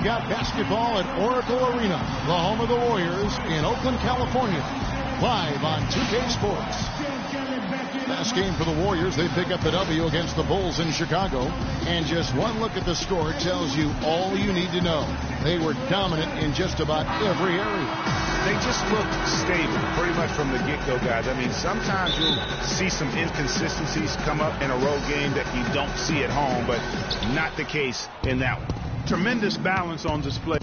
got basketball at Oracle Arena, the home of the Warriors in Oakland, California. Live on 2K Sports. Last game for the Warriors, they pick up the W against the Bulls in Chicago. And just one look at the score tells you all you need to know. They were dominant in just about every area. They just look stable pretty much from the get-go, guys. I mean, sometimes you'll see some inconsistencies come up in a road game that you don't see at home, but not the case in that one. Tremendous balance on display.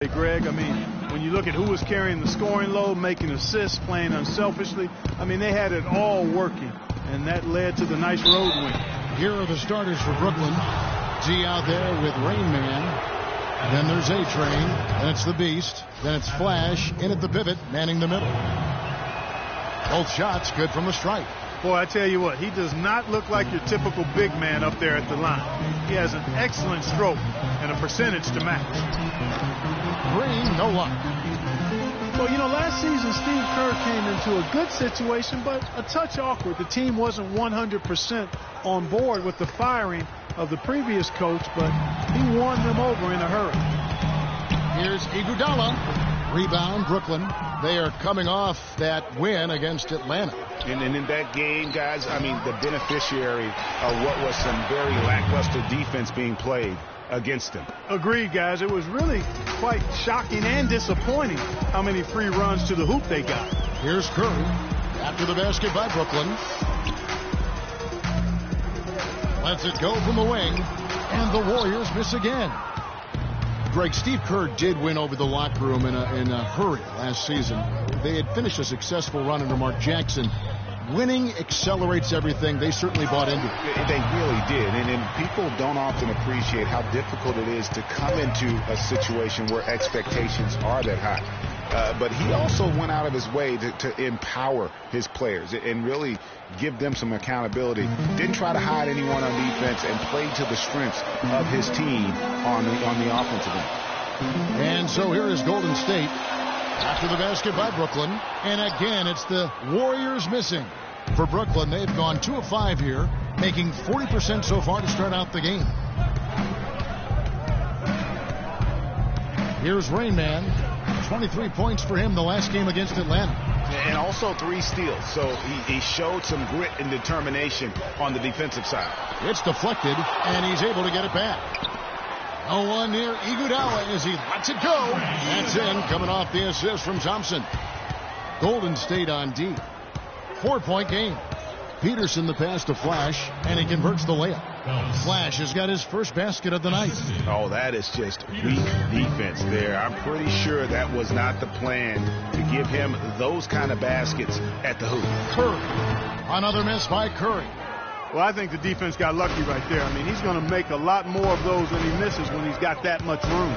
Hey, Greg, I mean, when you look at who was carrying the scoring load, making assists, playing unselfishly, I mean, they had it all working, and that led to the nice road win. Here are the starters for Brooklyn. G out there with Rain Man. Then there's A-Train. Then it's the Beast. Then it's Flash in at the pivot, manning the middle. Both shots good from the stripe. Boy, I tell you what, he does not look like your typical big man up there at the line. He has an excellent stroke and a percentage to match. Green, no luck. Well, you know, last season Steve Kerr came into a good situation, but a touch awkward. The team wasn't 100% on board with the firing of the previous coach, but he won them over in a hurry. Here's Iguodala. Rebound, Brooklyn. They are coming off that win against Atlanta. And in that game, guys, I mean, the beneficiary of what was some very lackluster defense being played against them. Agreed, guys. It was really quite shocking and disappointing how many free runs to the hoop they got. Here's Curry after the basket by Brooklyn. Lets it go from the wing, and the Warriors miss again. Greg, Steve Kerr did win over the locker room in a hurry last season. They had finished a successful run under Mark Jackson. Winning accelerates everything. They certainly bought into it. They really did. And people don't often appreciate how difficult it is to come into a situation where expectations are that high. But he also went out of his way to empower his players and really give them some accountability. Didn't try to hide anyone on defense and played to the strengths of his team on the offensive end. And so here is Golden State after the basket by Brooklyn. And again, it's the Warriors missing. For Brooklyn, they've gone 2 of 5 here, making 40% so far to start out the game. Here's Rain Man. 23 points for him the last game against Atlanta. And also 3 steals. So he showed some grit and determination on the defensive side. It's deflected, and he's able to get it back. No one near Iguodala as he lets it go. That's in, coming off the assist from Thompson. Golden State on D. 4-point game. Peterson the pass to Flash, and he converts the layup. Flash has got his first basket of the night. Oh, that is just weak defense there. I'm pretty sure that was not the plan to give him those kind of baskets at the hoop. Curry. Another miss by Curry. Well, I think the defense got lucky right there. I mean, he's going to make a lot more of those than he misses when he's got that much room.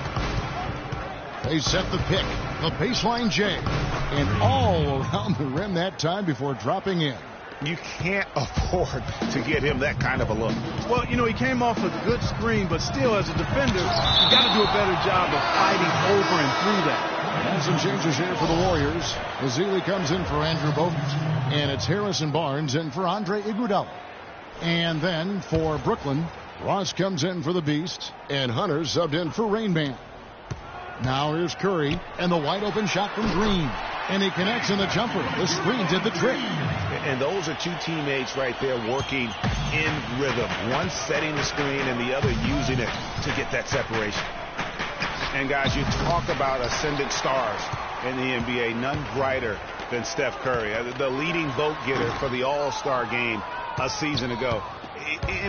They set the pick, the baseline J, and all around the rim that time before dropping in. You can't afford to get him that kind of a look. Well, you know, he came off a good screen, but still, as a defender, you got to do a better job of fighting over and through that. And some changes here for the Warriors. Azili comes in for Andrew Bogut, and it's Harrison Barnes in for Andre Iguodala. And then for Brooklyn, Ross comes in for the Beast, and Hunter subbed in for Rain Man. Now here's Curry, and the wide open shot from Green. And he connects in the jumper. The screen did the trick. And those are 2 teammates right there working in rhythm. One setting the screen and the other using it to get that separation. And guys, you talk about ascendant stars in the NBA. None brighter than Steph Curry, the leading vote getter for the All-Star game a season ago.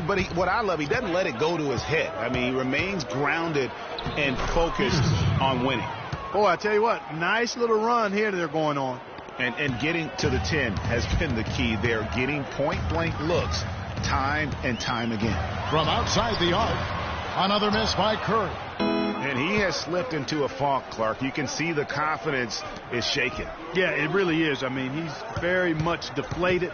But what I love, he doesn't let it go to his head. I mean, he remains grounded and focused on winning. Oh, I tell you what, nice little run here they're going on. And getting to the 10 has been the key. They're getting point-blank looks time and time again. From outside the arc, another miss by Curry. And he has slipped into a funk, Clark. You can see the confidence is shaken. Yeah, it really is. I mean, he's very much deflated.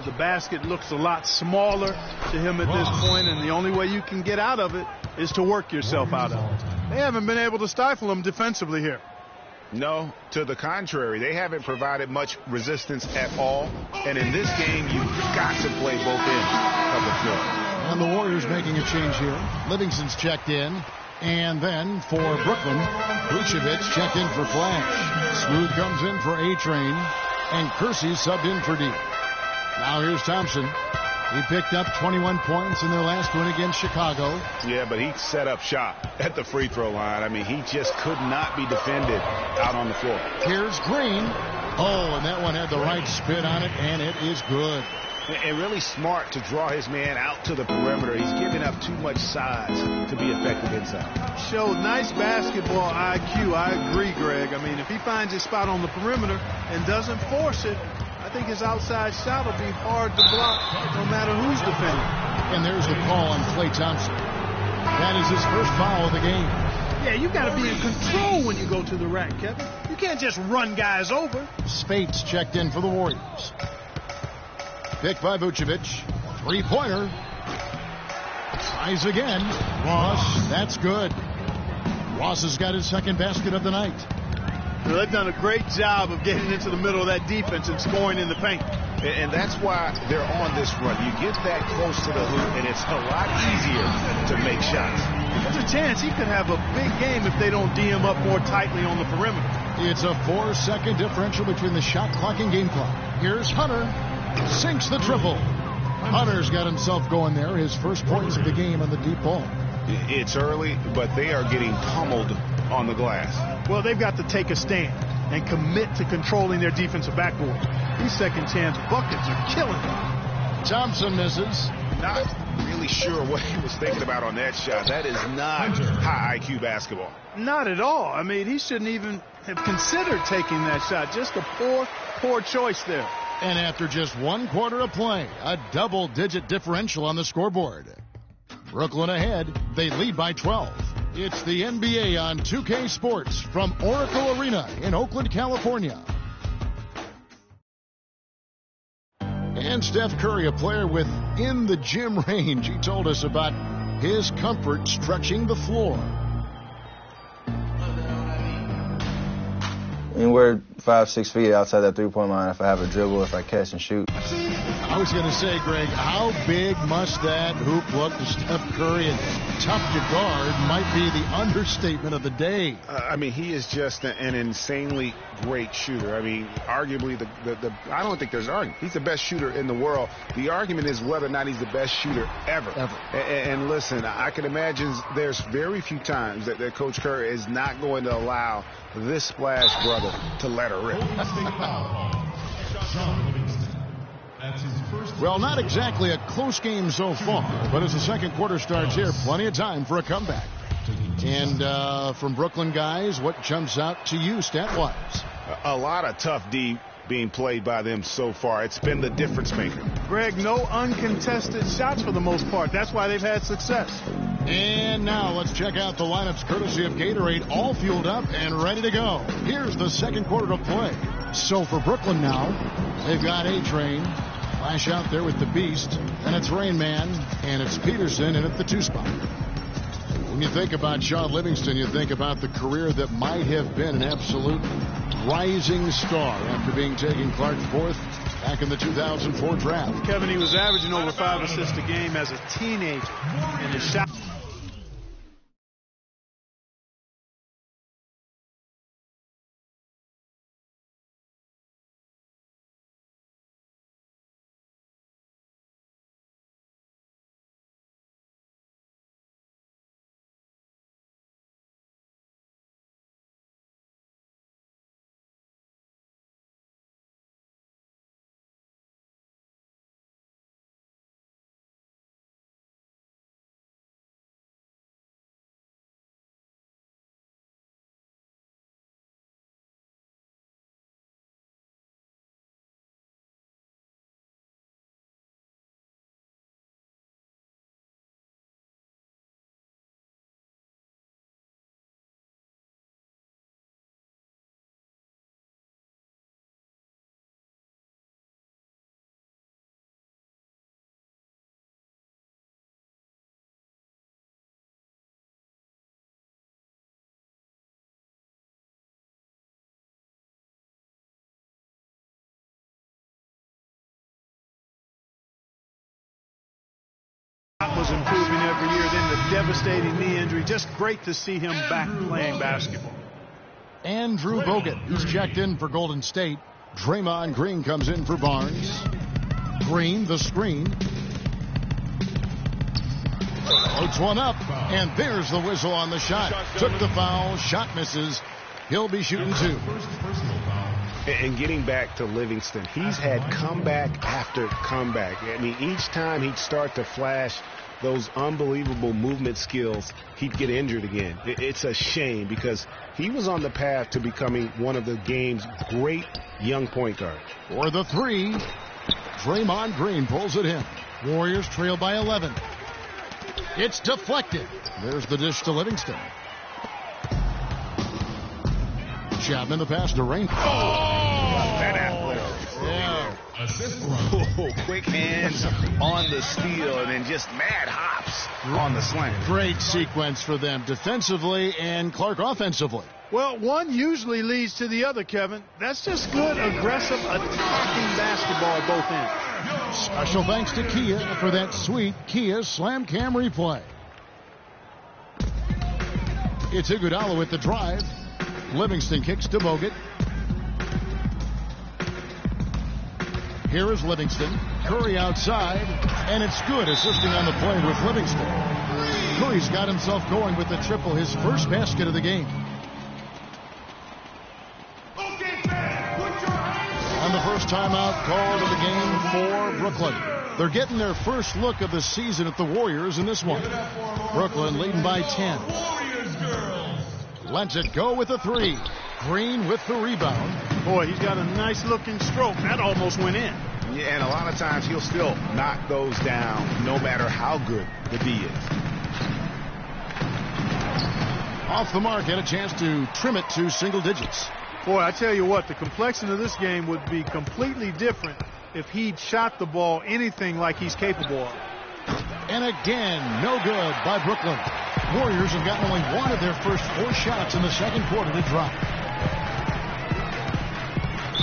The basket looks a lot smaller to him at this point, and the only way you can get out of it is to work yourself out of it. They haven't been able to stifle him defensively here. No, to the contrary. They haven't provided much resistance at all. And in this game, you've got to play both ends of the floor. And the Warriors making a change here. Livingston's checked in. And then for Brooklyn, Vucevic checked in for Flash. Smooth comes in for A-Train. And Kersey subbed in for D. Now here's Thompson. He picked up 21 points in their last win against Chicago. Yeah, but he set up shop at the free throw line. I mean, he just could not be defended out on the floor. Here's Green. Oh, and that one had the right spin on it, and it is good. And really smart to draw his man out to the perimeter. He's giving up too much size to be effective inside. Showed nice basketball IQ. I agree, Greg. I mean, if he finds his spot on the perimeter and doesn't force it, I think his outside shot will be hard to block no matter who's defending. And there's the call on Klay Thompson. That is his first foul of the game. Yeah, you got to be in control when you go to the rack, Kevin. You can't just run guys over. Spates checked in for the Warriors. Pick by Vucevic. Three-pointer. Tries again. Ross, that's good. Ross has got his second basket of the night. Well, they've done a great job of getting into the middle of that defense and scoring in the paint. And that's why they're on this run. You get that close to the hoop, and it's a lot easier to make shots. There's a chance he could have a big game if they don't D him up more tightly on the perimeter. It's a 4-second differential between the shot clock and game clock. Here's Hunter. Sinks the triple. Hunter's got himself going there. His first points of the game on the deep ball. It's early, but they are getting pummeled on the glass. Well, they've got to take a stand and commit to controlling their defensive backboard. These second chance buckets are killing them. Thompson misses. Not really sure what he was thinking about on that shot. That is not high IQ basketball. Not at all. I mean, he shouldn't even have considered taking that shot. Just a poor choice there. And after just 1 quarter of play, a double-digit differential on the scoreboard. Brooklyn ahead. They lead by 12. It's the NBA on 2K Sports from Oracle Arena in Oakland, California. And Steph Curry, a player with in the gym range. He told us about his comfort stretching the floor. Anywhere 5-6 feet outside that three-point line if I have a dribble, if I catch and shoot. I was going to say, Greg, how big must that hoop look to Steph Curry, and tough to guard might be the understatement of the day. I mean, he is just an insanely great shooter. I mean, arguably, I don't think there's an argument. He's the best shooter in the world. The argument is whether or not he's the best shooter ever. And listen, I can imagine there's very few times that Coach Curry is not going to allow this splash brother to let her rip. Well, not exactly a close game so far, but as the second quarter starts here, plenty of time for a comeback. And from Brooklyn guys, what jumps out to you stat-wise? A lot of tough D being played by them so far. It's been the difference maker. Greg, no uncontested shots for the most part. That's why they've had success. And now let's check out the lineups courtesy of Gatorade, all fueled up and ready to go. Here's the second quarter of play. So for Brooklyn now, they've got A-Train. Flash out there with the Beast, and it's Rain Man, and it's Peterson in at the 2 spot. When you think about Shaun Livingston, you think about the career that might have been an absolute rising star after being taken Clark fourth back in the 2004 draft. Kevin, he was averaging over 5 assists a game as a teenager, and his shot Was improving every year. Then the devastating knee injury. Just great to see him back playing basketball. Andrew Bogut, he's checked in for Golden State. Draymond Green comes in for Barnes. Green, the screen. Floats one up, and there's the whistle on the shot. Took the foul, shot misses. He'll be shooting two. And getting back to Livingston, he's had comeback after comeback. I mean, each time he'd start to flash those unbelievable movement skills, he'd get injured again. It's a shame because he was on the path to becoming one of the game's great young point guards. For the three, Draymond Green pulls it in. Warriors trail by 11. It's deflected. There's the dish to Livingston. Chapman the pass to Rain. That athletic. Yeah. Quick hands on the steal and then just mad hops on the slant. Great sequence for them defensively and Clark offensively. Well, one usually leads to the other, Kevin. That's just good, aggressive, attacking basketball at both ends. Special thanks to Kia for that sweet Kia Slam Cam replay. It's Iguodala with the drive. Livingston kicks to Bogut. Here is Livingston. Curry outside, and it's good, assisting on the play with Livingston. Curry's got himself going with the triple, his first basket of the game. And the first timeout called of the game for Brooklyn. They're getting their first look of the season at the Warriors in this one. Brooklyn leading by 10. Lets it go with the three. Green with the rebound. Boy, he's got a nice looking stroke. That almost went in. Yeah, and a lot of times he'll still knock those down no matter how good the D is. Off the mark, had a chance to trim it to single digits. Boy, I tell you what, the complexion of this game would be completely different if he'd shot the ball anything like he's capable of. And again, no good by Brooklyn. Warriors have gotten only one of their first 4 shots in the second quarter to drop.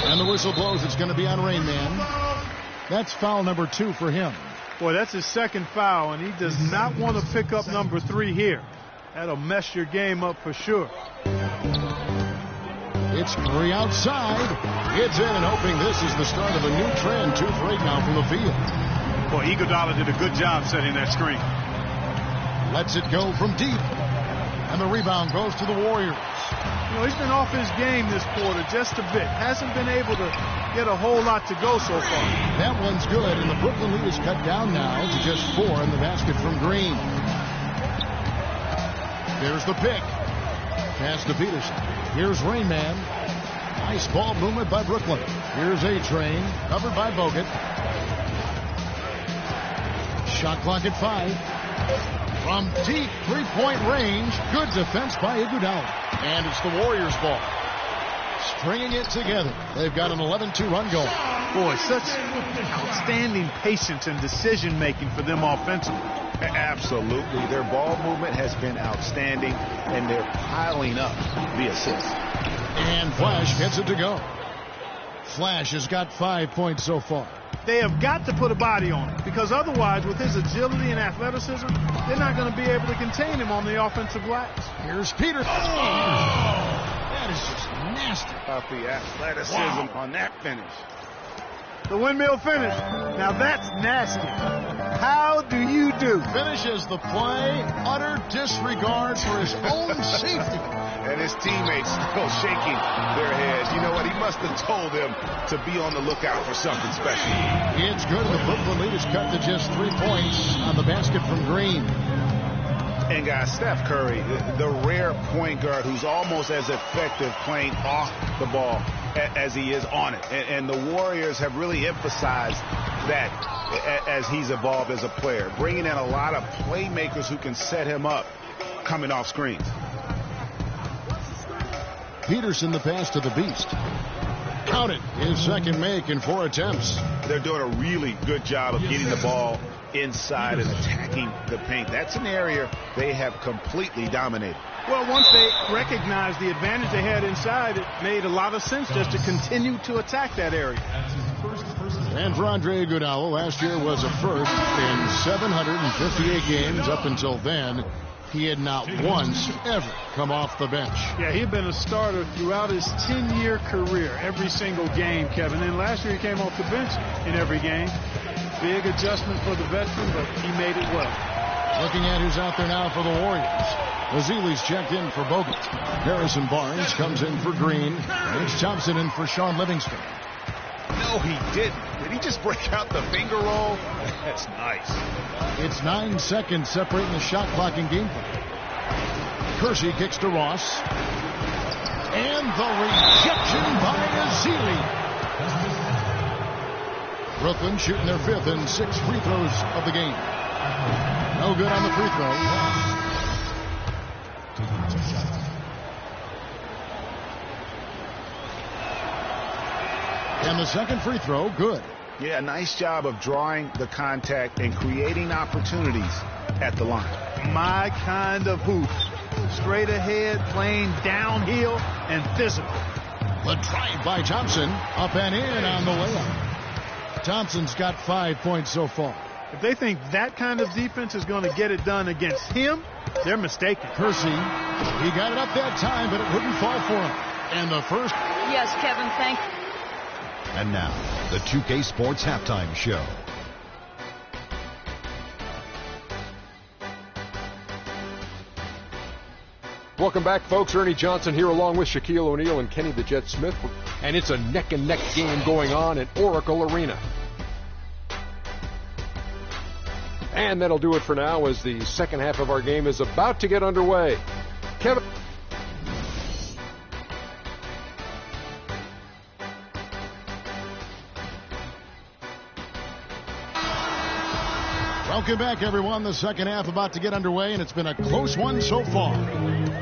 And the whistle blows. It's going to be on Rain Man. That's foul number 2 for him. Boy, that's his second foul, and he does not want to pick up number 3 here. That'll mess your game up for sure. It's Curry outside. It's in, and hoping this is the start of a new trend. 2 for 8 now from the field. Boy, Iguodala did a good job setting that screen. Lets it go from deep. And the rebound goes to the Warriors. You know, he's been off his game this quarter just a bit. Hasn't been able to get a whole lot to go so far. That one's good, and the Brooklyn lead is cut down now to just 4 in the basket from Green. There's the pick. Pass to Peterson. Here's Rain Man. Nice ball movement by Brooklyn. Here's A-Train, covered by Bogut. Shot clock at 5. From deep three-point range, good defense by Iguodala. And it's the Warriors' ball. Stringing it together. They've got an 11-2 run going. Boy, such outstanding patience and decision-making for them offensively. Absolutely. Their ball movement has been outstanding, and they're piling up the assists. And Flash gets it to go. Flash has got 5 points so far. They have got to put a body on it, because otherwise, with his agility and athleticism, they're not going to be able to contain him on the offensive glass. Here's Peterson. That is just nasty. About the athleticism on that finish. The windmill finish. Now that's nasty. How do you do? Finishes the play. Utter disregard for his own safety. And his teammates still shaking their heads. You know what? He must have told them to be on the lookout for something special. It's good. The Brooklyn lead is cut to just 3 points on the basket from Green. And guys, Steph Curry, the rare point guard who's almost as effective playing off the ball as he is on it. And the Warriors have really emphasized that as he's evolved as a player, bringing in a lot of playmakers who can set him up coming off screens. Peterson the pass to the Beast. Count it. His second make in 4 attempts. They're doing a really good job of getting the ball inside and attacking the paint. That's an area they have completely dominated. Well, once they recognized the advantage they had inside, it made a lot of sense just to continue to attack that area. And for Andre Iguodala, last year was a first in 758 games. Up until then, he had not once ever come off the bench. Yeah, he had been a starter throughout his 10-year career, every single game, Kevin. And last year he came off the bench in every game. Big adjustment for the veteran, but he made it well. Looking at who's out there now for the Warriors. Vasili's checked in for Bogut. Harrison Barnes comes in for Green. Mitch Thompson in for Sean Livingston. No, he didn't. Did he just break out the finger roll? That's nice. It's 9 seconds separating the shot clock and gameplay. Kersey kicks to Ross. And the rejection by Azili. Brooklyn shooting their 5th and 6th free throws of the game. No good on the free throw. And the second free throw, good. Yeah, nice job of drawing the contact and creating opportunities at the line. My kind of hoop. Straight ahead, playing downhill and physical. The drive by Thompson. Up and in on the layup. Thompson's got 5 points so far. If they think that kind of defense is going to get it done against him, they're mistaken. Kersey, he got it up that time, but it wouldn't fall for him. And the first. Yes, Kevin, thank you. And now, the 2K Sports Halftime Show. Welcome back, folks. Ernie Johnson here along with Shaquille O'Neal and Kenny the Jet Smith. And it's a neck-and-neck game going on at Oracle Arena. And that'll do it for now as the second half of our game is about to get underway. Kevin. Welcome back, everyone. The second half about to get underway, and it's been a close one so far.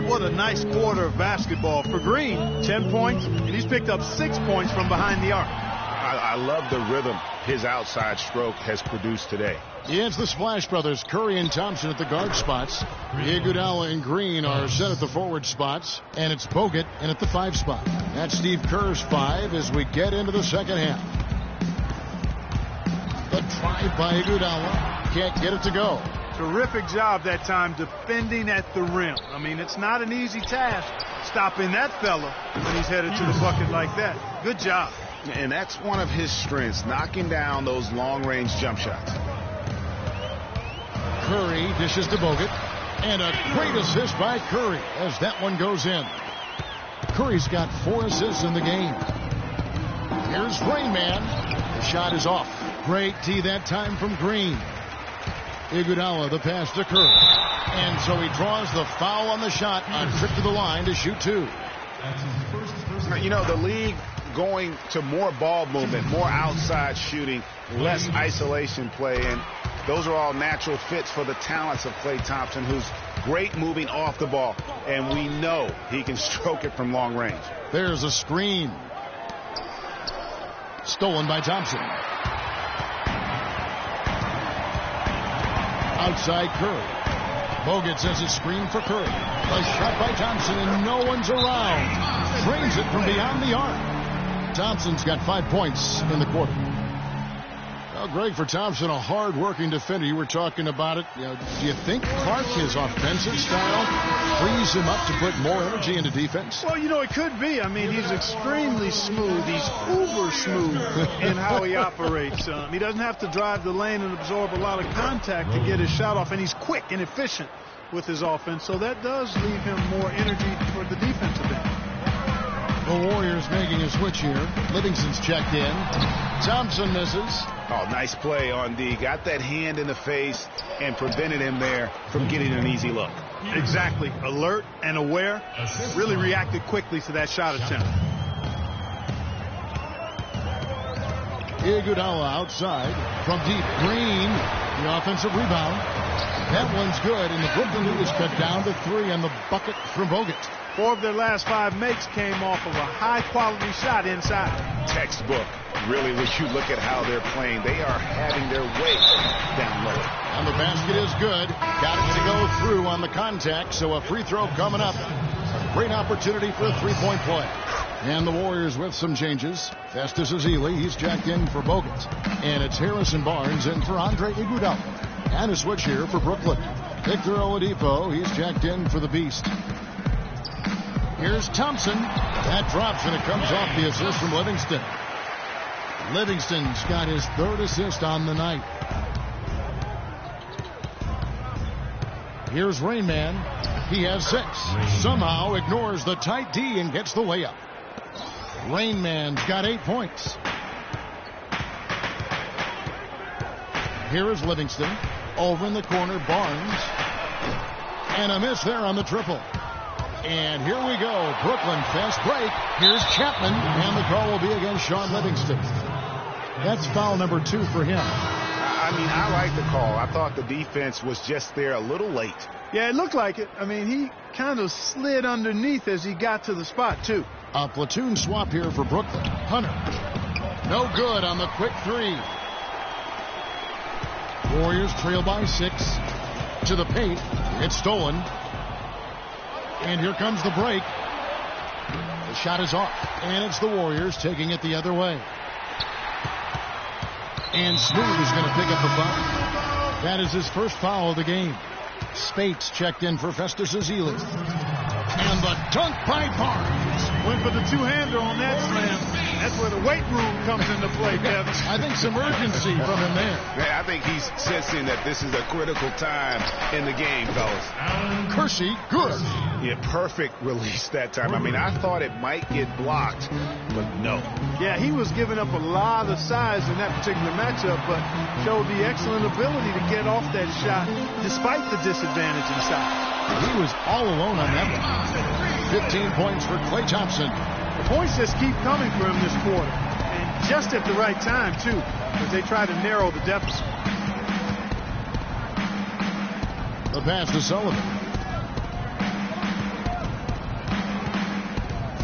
What a nice quarter of basketball for Green. 10 points, and he's picked up 6 points from behind the arc. I love the rhythm his outside stroke has produced today. Yeah, it's the Splash Brothers, Curry and Thompson at the guard spots. Iguodala and Green are set at the forward spots, and it's Bogut in at the 5 spot. That's Steve Kerr's 5 as we get into the second half. The drive by Iguodala. Can't get it to go. Terrific job that time defending at the rim. I mean, it's not an easy task stopping that fella when he's headed to the bucket like that. Good job. And that's one of his strengths, knocking down those long-range jump shots. Curry dishes to Bogut. And a great assist by Curry as that one goes in. Curry's got 4 assists in the game. Here's Rain Man. The shot is off. Great tee that time from Green. Iguodala, the pass to Curry. And so he draws the foul on the shot, a trip to the line to shoot 2. You know, the league going to more ball movement, more outside shooting, less isolation play, and those are all natural fits for the talents of Klay Thompson, who's great moving off the ball, and we know he can stroke it from long range. There's a screen. Stolen by Thompson. Outside Curry. Bogut says it's screen for Curry. A shot by Thompson and no one's around. Drains it from beyond the arc. Thompson's got 5 points in the quarter. Well, Greg, for Thompson, a hard-working defender. You were talking about it. You know, do you think Clark, his offensive style, frees him up to put more energy into defense? Well, you know, it could be. I mean, he's extremely smooth. He's uber smooth in how he operates. He doesn't have to drive the lane and absorb a lot of contact to get his shot off, and he's quick and efficient with his offense. So that does leave him more energy for the defensive end. The Warriors making a switch here. Livingston's checked in. Thompson misses. Oh, nice play on D. Got that hand in the face and prevented him there from getting an easy look. Exactly. Alert and aware. Really reacted quickly to that shot attempt. Iguodala outside from deep. Green, the offensive rebound. That one's good, and the Brooklyn lead is cut down to 3 on the bucket from Bogut. 4 of their last 5 makes came off of a high-quality shot inside. Textbook. Really, when you look at how they're playing, they are having their way down low. And the basket is good. Got it to go through on the contact, so a free throw coming up. A great opportunity for a 3-point play. And the Warriors with some changes. Festus Ezeli, he's jacked in for Bogut. And it's Harrison Barnes in for Andre Iguodala. And a switch here for Brooklyn. Victor Oladipo, he's jacked in for the Beast. Here's Thompson. That drops and it comes off the assist from Livingston. Livingston's got his 3rd assist on the night. Here's Rain Man. He has 6. Somehow ignores the tight D and gets the layup. Rain Man's got 8 points. Here is Livingston. Over in the corner, Barnes. And a miss there on the triple. And here we go. Brooklyn fast break. Here's Chapman. And the call will be against Sean Livingston. That's foul number 2 for him. I mean, I like the call. I thought the defense was just there a little late. Yeah, it looked like it. I mean, he kind of slid underneath as he got to the spot, too. A platoon swap here for Brooklyn. Hunter. No good on the quick 3. Warriors trail by 6. To the paint. It's stolen. And here comes the break. The shot is off. And it's the Warriors taking it the other way. And Smooth is going to pick up the foul. That is his first foul of the game. Spates checked in for Festus Ezeli. And the dunk by Barnes. Went for the two-hander on that slam. That's where the weight room comes into play, Kevin. I think some urgency from him there. Yeah, I think he's sensing that this is a critical time in the game, fellas. Kersey, good. Yeah, perfect release that time. I mean, I thought it might get blocked, but no. Yeah, he was giving up a lot of size in that particular matchup, but showed the excellent ability to get off that shot despite the disadvantage in size. He was all alone on that one. 15 points for Klay Thompson. The points just keep coming for him this quarter. And just at the right time, too, as they try to narrow the deficit. The pass to Sullivan.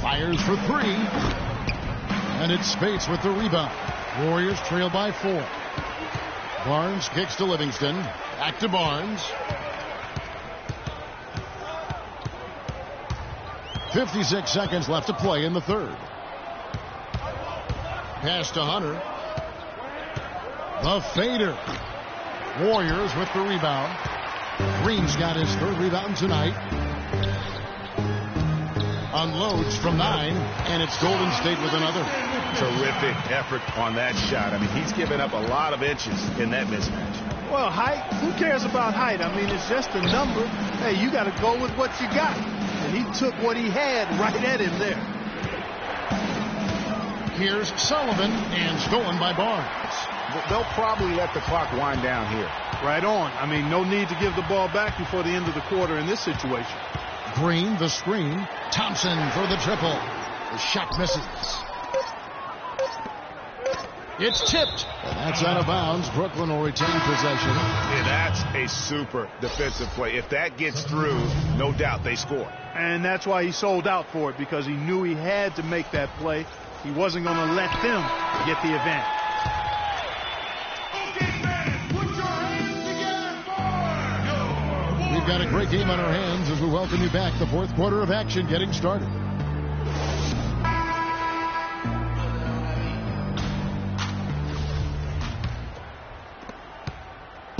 Fires for 3. And it's Spates with the rebound. Warriors trail by 4. Barnes kicks to Livingston. Back to Barnes. 56 seconds left to play in the 3rd. Pass to Hunter. The fader. Warriors with the rebound. Green's got his 3rd rebound tonight. Unloads from 9, and it's Golden State with another. Terrific effort on that shot. I mean, he's given up a lot of inches in that mismatch. Well, height, who cares about height? I mean, it's just a number. Hey, you got to go with what you got. And he took what he had right at him there. Here's Sullivan, and stolen by Barnes. They'll probably let the clock wind down here. Right on. I mean, no need to give the ball back before the end of the quarter in this situation. Green, the screen. Thompson for the triple. The shot misses. It's tipped. And that's out of bounds. Brooklyn will retain possession. Yeah, that's a super defensive play. If that gets through, no doubt they score. And that's why he sold out for it, because he knew he had to make that play. He wasn't going to let them get the advantage. We've got a great game on our hands as we welcome you back. The 4th quarter of action getting started.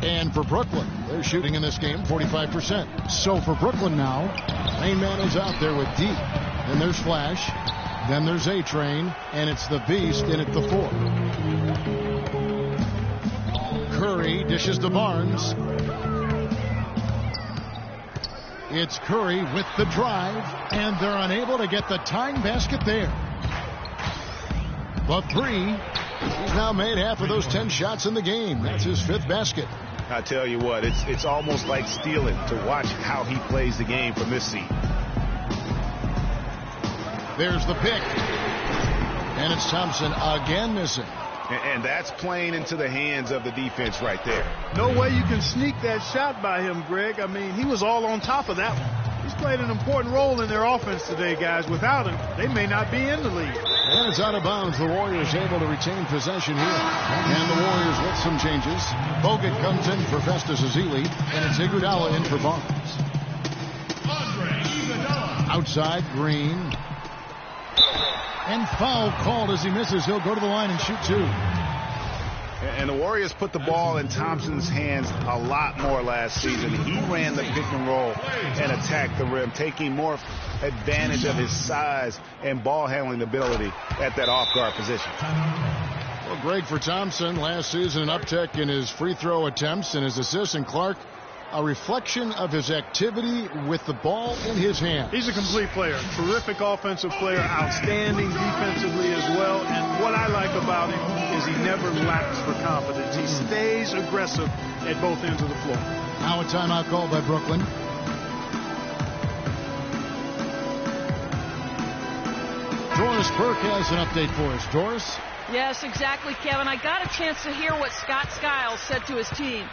And for Brooklyn, they're shooting in this game 45%. So for Brooklyn now, Rain Man is out there with D. Then there's Flash. Then there's A-Train. And it's the Beast in at the 4. Curry dishes to Barnes. It's Curry with the drive. And they're unable to get the tying basket there. The 3. He's now made half of those 10 shots in the game. That's his 5th basket. I tell you what, it's almost like stealing to watch how he plays the game from this seat. There's the pick. And it's Thompson again missing. And that's playing into the hands of the defense right there. No way you can sneak that shot by him, Greg. I mean, he was all on top of that one. He's played an important role in their offense today, guys. Without him, they may not be in the league. And it's out of bounds. The Warriors able to retain possession here. And the Warriors with some changes. Bogut comes in for Festus Ezeli. And it's Iguodala in for Barnes. Outside, Green. And foul called as he misses. He'll go to the line and shoot 2. And the Warriors put the ball in Thompson's hands a lot more last season. He ran the pick and roll and attacked the rim, taking more advantage of his size and ball handling ability at that off-guard position. Well, Greg, for Thompson, last season an uptick in his free throw attempts and his assists, and Clark, a reflection of his activity with the ball in his hand. He's a complete player, terrific offensive player, outstanding defensively as well. And what I like about him is he never lacks for confidence. He stays aggressive at both ends of the floor. Now a timeout called by Brooklyn. Doris Burke has an update for us. Doris? Yes, exactly, Kevin. I got a chance to hear what Scott Skiles said to his team.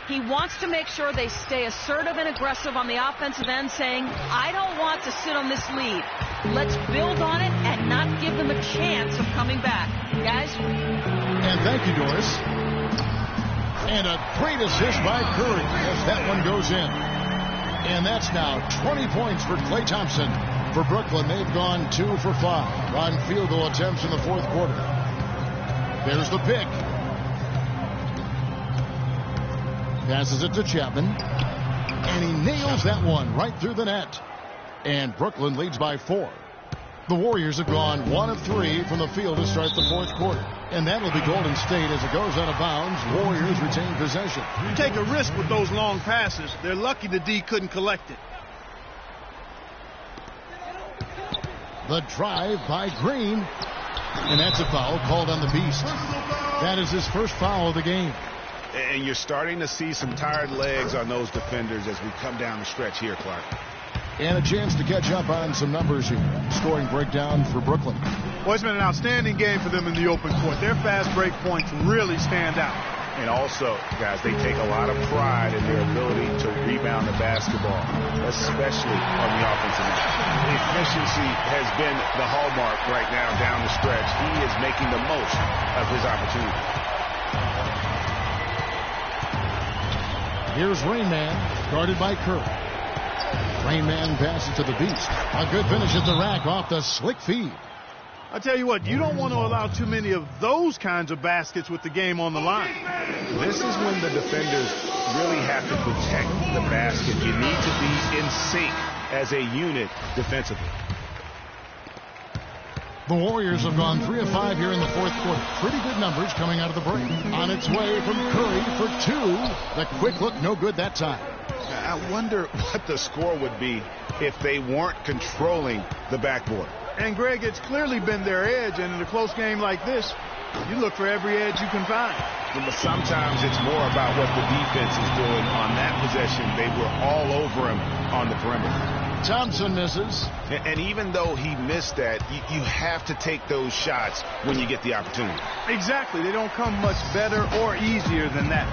He wants to make sure they stay assertive and aggressive on the offensive end, saying, I don't want to sit on this lead. Let's build on it and not give them a chance of coming back. Guys? And thank you, Doris. And a great assist by Curry as that one goes in. And that's now 20 points for Klay Thompson. For Brooklyn, they've gone 2 for 5 on field goal attempts in the fourth quarter. There's the pick. Passes it to Chapman. And he nails that one right through the net. And Brooklyn leads by 4. The Warriors have gone 1 of 3 from the field to start the fourth quarter. And that'll be Golden State as it goes out of bounds. Warriors retain possession. You take a risk with those long passes. They're lucky the D couldn't collect it. The drive by Green. And that's a foul called on the Beast. That is his first foul of the game. And you're starting to see some tired legs on those defenders as we come down the stretch here, Clark. And a chance to catch up on some numbers here. Scoring breakdown for Brooklyn. Well, it's been an outstanding game for them in the open court. Their fast break points really stand out. And also, guys, they take a lot of pride in their ability to rebound the basketball, especially on the offensive end. Efficiency has been the hallmark right now down the stretch. He is making the most of his opportunity. Here's Rain Man, guarded by Curry. Rain Man passes to the Beast. A good finish at the rack off the slick feed. I tell you what, you don't want to allow too many of those kinds of baskets with the game on the line. This is when the defenders really have to protect the basket. You need to be in sync as a unit defensively. The Warriors have gone 3 of 5 here in the fourth quarter. Pretty good numbers coming out of the break. On its way from Curry for 2. The quick look, no good that time. I wonder what the score would be if they weren't controlling the backboard. And, Greg, it's clearly been their edge, and in a close game like this, you look for every edge you can find. But sometimes it's more about what the defense is doing on that possession. They were all over him on the perimeter. Thompson misses. And even though he missed that, you have to take those shots when you get the opportunity. Exactly. They don't come much better or easier than that.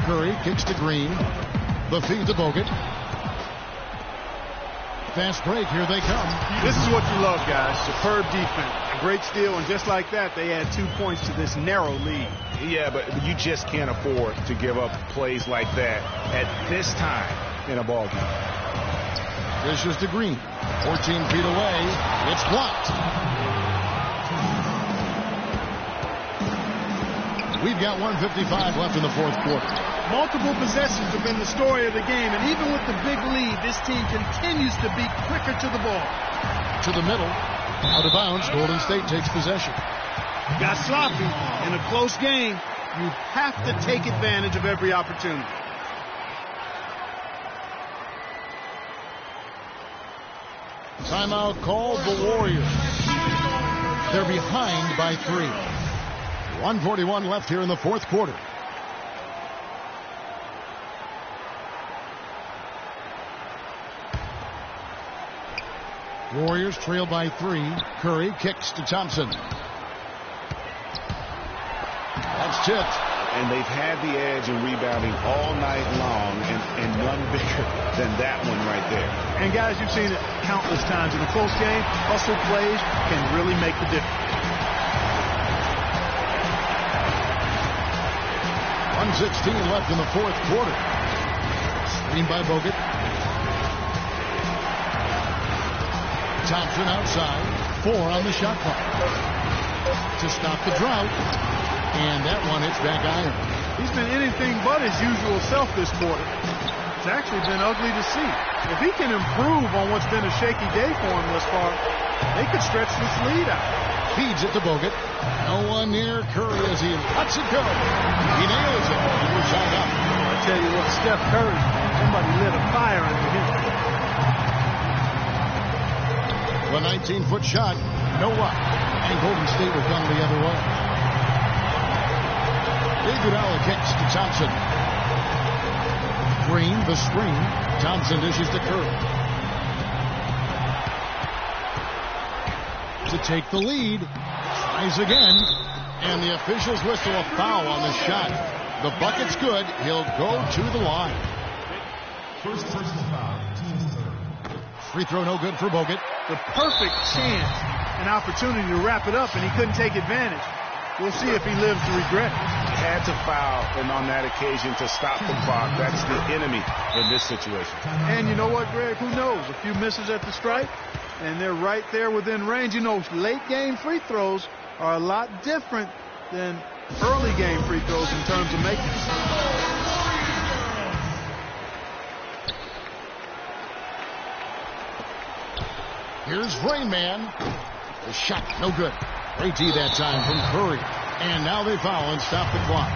Curry kicks to Green. The feed to Bogut. Fast break. Here they come. This is what you love, guys. Superb defense. A great steal, and just like that, they add 2 points to this narrow lead. Yeah, but you just can't afford to give up plays like that at this time in a ball game. Dishes to Green. 14 feet away. It's blocked. We've got 1:55 left in the fourth quarter. Multiple possessions have been the story of the game, and even with the big lead, this team continues to be quicker to the ball. To the middle. Out of bounds. Golden State takes possession. Got sloppy. In a close game, you have to take advantage of every opportunity. Timeout called the Warriors. They're behind by 3. 1:41 left here in the fourth quarter. Warriors trail by 3. Curry kicks to Thompson. That's tipped. And they've had the edge in rebounding all night long, and none bigger than that one right there. And, guys, you've seen it countless times. In a close game, hustle plays can really make the difference. 1:16 left in the fourth quarter. Screen by Bogut. Thompson outside. 4 on the shot clock to stop the drought. And that one hits back iron. He's been anything but his usual self this quarter. It's actually been ugly to see. If he can improve on what's been a shaky day for him thus far, they could stretch this lead out. Feeds it to Bogut. No one near Curry as he lets it go. He nails it. And we're tied up. I tell you what, Steph Curry, somebody lit a fire under him. The 19-foot shot, no luck. And Golden State will come the other way. Iguodala kicks to Thompson. Green, the screen. Thompson dishes to Curry. To take the lead. Tries again. And the officials whistle a foul on the shot. The bucket's good. He'll go to the line. First personal foul. Free throw no good for Bogut. The perfect chance, an opportunity to wrap it up, and he couldn't take advantage. We'll see if he lives to regret it. Had to foul, and on that occasion to stop the clock. That's the enemy in this situation. And you know what, Greg? Who knows? A few misses at the stripe, and they're right there within range. You know, late game free throws are a lot different than early game free throws in terms of making them. Here's Rain Man. The shot, no good. Great D that time from Curry. And now they foul and stop the clock.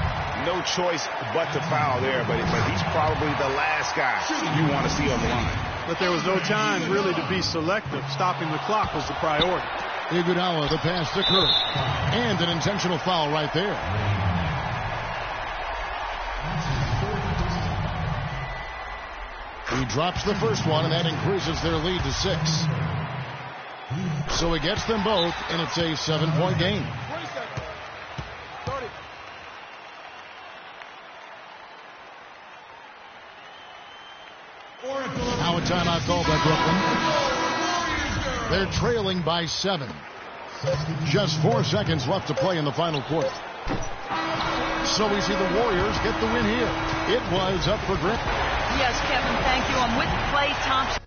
No choice but to foul there, but he's probably the last guy you want to see on the line. But there was no time really to be selective. Stopping the clock was the priority. Iguodala, the pass to Curry. And an intentional foul right there. He drops the first one, and that increases their lead to 6. So he gets them both, and it's a 7-point game. Now a timeout called by Brooklyn. They're trailing by 7. Just 4 seconds left to play in the final quarter. So we see the Warriors get the win here. It was up for grabs. Yes, Kevin, thank you. I'm with Klay Thompson.